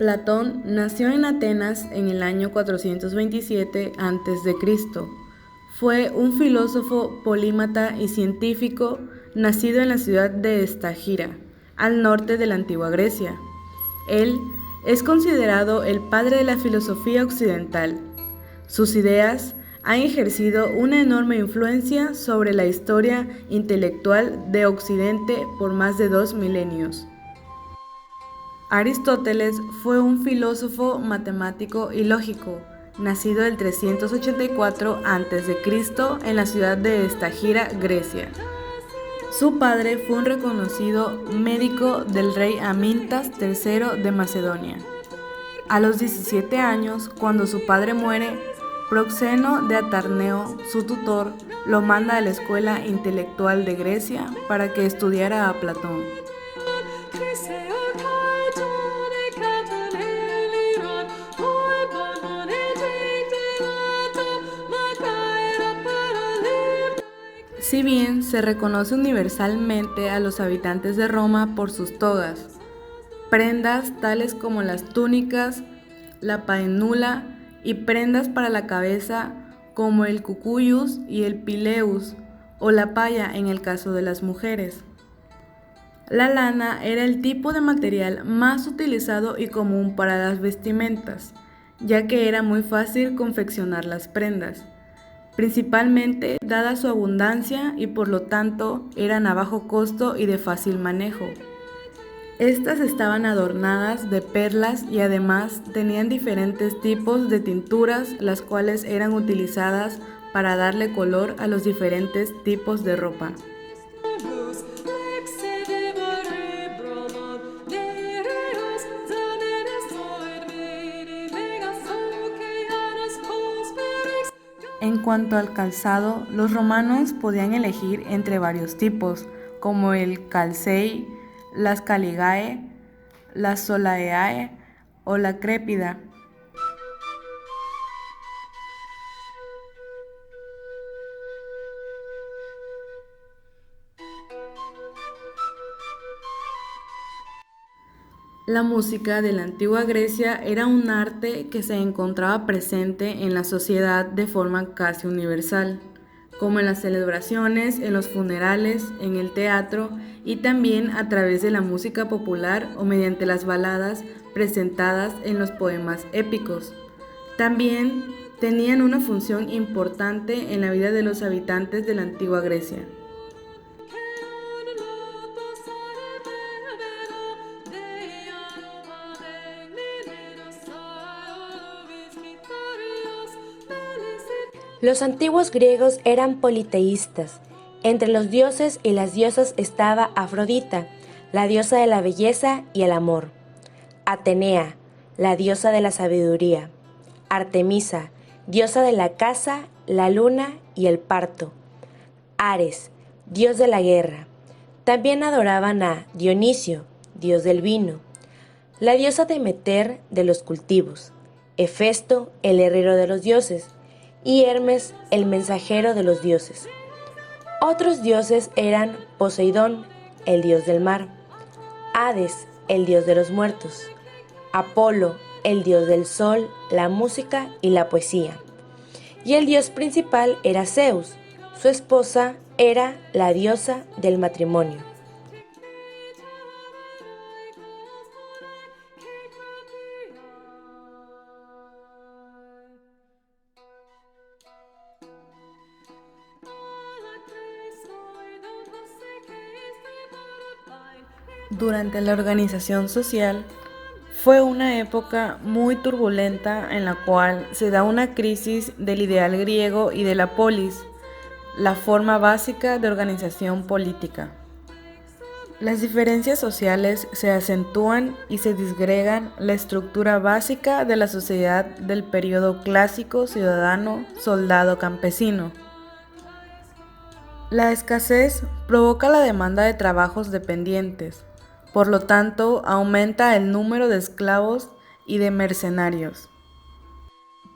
Platón nació en Atenas en el año 427 a.C. Fue un filósofo polímata y científico nacido en la ciudad de Estagira, al norte de la antigua Grecia. Él es considerado el padre de la filosofía occidental. Sus ideas han ejercido una enorme influencia sobre la historia intelectual de Occidente por más de 2 milenios. Aristóteles fue un filósofo, matemático y lógico, nacido el 384 a.C. en la ciudad de Estagira, Grecia. Su padre fue un reconocido médico del rey Amintas III de Macedonia. A los 17 años, cuando su padre muere, Proxeno de Atarneo, su tutor, lo manda a la escuela intelectual de Grecia para que estudiara a Platón. Si bien se reconoce universalmente a los habitantes de Roma por sus togas, prendas tales como las túnicas, la paenula y prendas para la cabeza como el cucuyus y el pileus o la paya en el caso de las mujeres. La lana era el tipo de material más utilizado y común para las vestimentas, ya que era muy fácil confeccionar las prendas, principalmente dada su abundancia y por lo tanto eran a bajo costo y de fácil manejo. Estas estaban adornadas de perlas y además tenían diferentes tipos de tinturas, las cuales eran utilizadas para darle color a los diferentes tipos de ropa. En cuanto al calzado, los romanos podían elegir entre varios tipos, como el calcei, las caligae, la solaeae o la crépida. La música de la antigua Grecia era un arte que se encontraba presente en la sociedad de forma casi universal, como en las celebraciones, en los funerales, en el teatro y también a través de la música popular o mediante las baladas presentadas en los poemas épicos. También tenían una función importante en la vida de los habitantes de la antigua Grecia. Los antiguos griegos eran politeístas. Entre los dioses y las diosas estaba Afrodita, la diosa de la belleza y el amor; Atenea, la diosa de la sabiduría; Artemisa, diosa de la caza, la luna y el parto; Ares, dios de la guerra. También adoraban a Dionisio, dios del vino; la diosa Demeter de los cultivos; Hefesto, el herrero de los dioses; y Hermes, el mensajero de los dioses. Otros dioses eran Poseidón, el dios del mar; Hades, el dios de los muertos; Apolo, el dios del sol, la música y la poesía. Y el dios principal era Zeus. Su esposa era la diosa del matrimonio. Durante la organización social, fue una época muy turbulenta en la cual se da una crisis del ideal griego y de la polis, la forma básica de organización política. Las diferencias sociales se acentúan y se disgregan la estructura básica de la sociedad del periodo clásico ciudadano, soldado, campesino. La escasez provoca la demanda de trabajos dependientes, por lo tanto aumenta el número de esclavos y de mercenarios.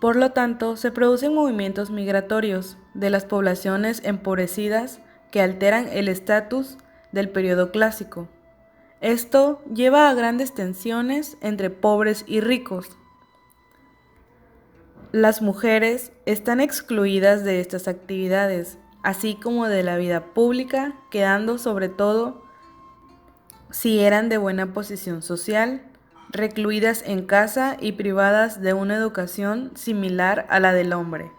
Por lo tanto, se producen movimientos migratorios de las poblaciones empobrecidas que alteran el estatus del periodo clásico. Esto lleva a grandes tensiones entre pobres y ricos. Las mujeres están excluidas de estas actividades, así como de la vida pública, quedando sobre todo, si eran de buena posición social, recluidas en casa y privadas de una educación similar a la del hombre.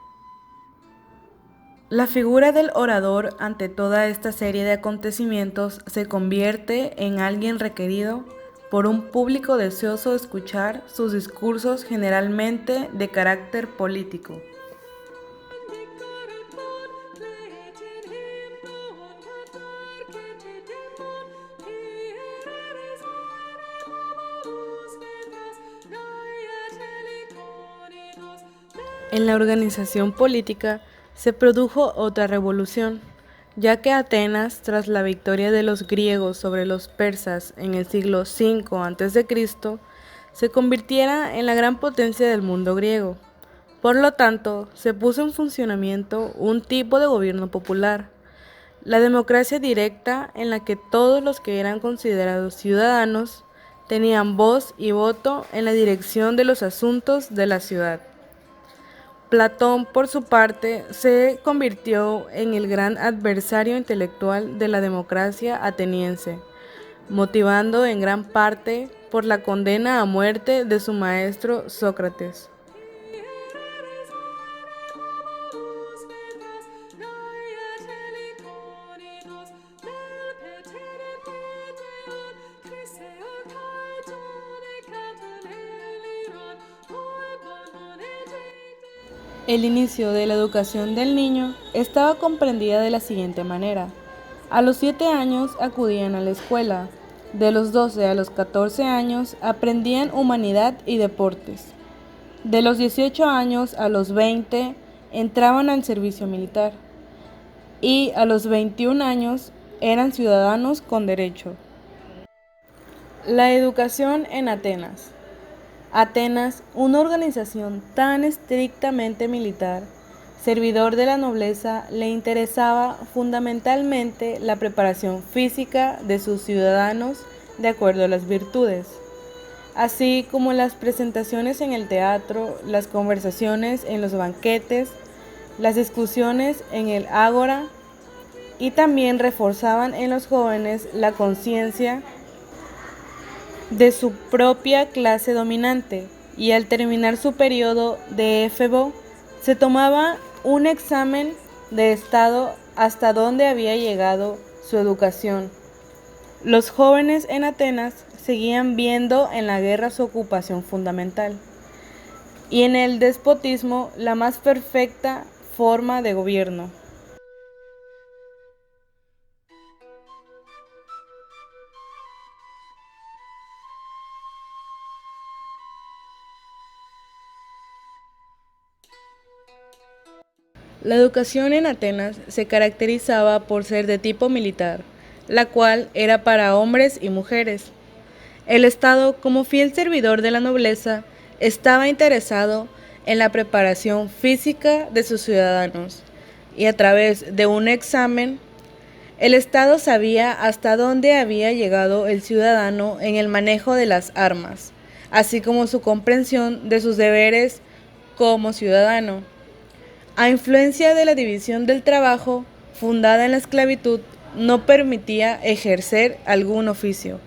La figura del orador ante toda esta serie de acontecimientos se convierte en alguien requerido por un público deseoso de escuchar sus discursos, generalmente de carácter político. En la organización política se produjo otra revolución, ya que Atenas, tras la victoria de los griegos sobre los persas en el siglo V a.C., se convirtiera en la gran potencia del mundo griego. Por lo tanto, se puso en funcionamiento un tipo de gobierno popular, la democracia directa, en la que todos los que eran considerados ciudadanos tenían voz y voto en la dirección de los asuntos de la ciudad. Platón, por su parte, se convirtió en el gran adversario intelectual de la democracia ateniense, motivando en gran parte por la condena a muerte de su maestro Sócrates. El inicio de la educación del niño estaba comprendida de la siguiente manera. A los 7 años acudían a la escuela, de los 12 a los 14 años aprendían humanidad y deportes, de los 18 años a los 20 entraban al servicio militar y a los 21 años eran ciudadanos con derecho. La educación en Atenas. Atenas, una organización tan estrictamente militar, servidor de la nobleza, le interesaba fundamentalmente la preparación física de sus ciudadanos de acuerdo a las virtudes, así como las presentaciones en el teatro, las conversaciones en los banquetes, las discusiones en el ágora, y también reforzaban en los jóvenes la conciencia de su propia clase dominante, y al terminar su periodo de éfebo se tomaba un examen de estado hasta dónde había llegado su educación. Los jóvenes en Atenas seguían viendo en la guerra su ocupación fundamental y en el despotismo la más perfecta forma de gobierno. La educación en Atenas se caracterizaba por ser de tipo militar, la cual era para hombres y mujeres. El Estado, como fiel servidor de la nobleza, estaba interesado en la preparación física de sus ciudadanos, y a través de un examen, el Estado sabía hasta dónde había llegado el ciudadano en el manejo de las armas, así como su comprensión de sus deberes como ciudadano. A influencia de la división del trabajo, fundada en la esclavitud, no permitía ejercer algún oficio.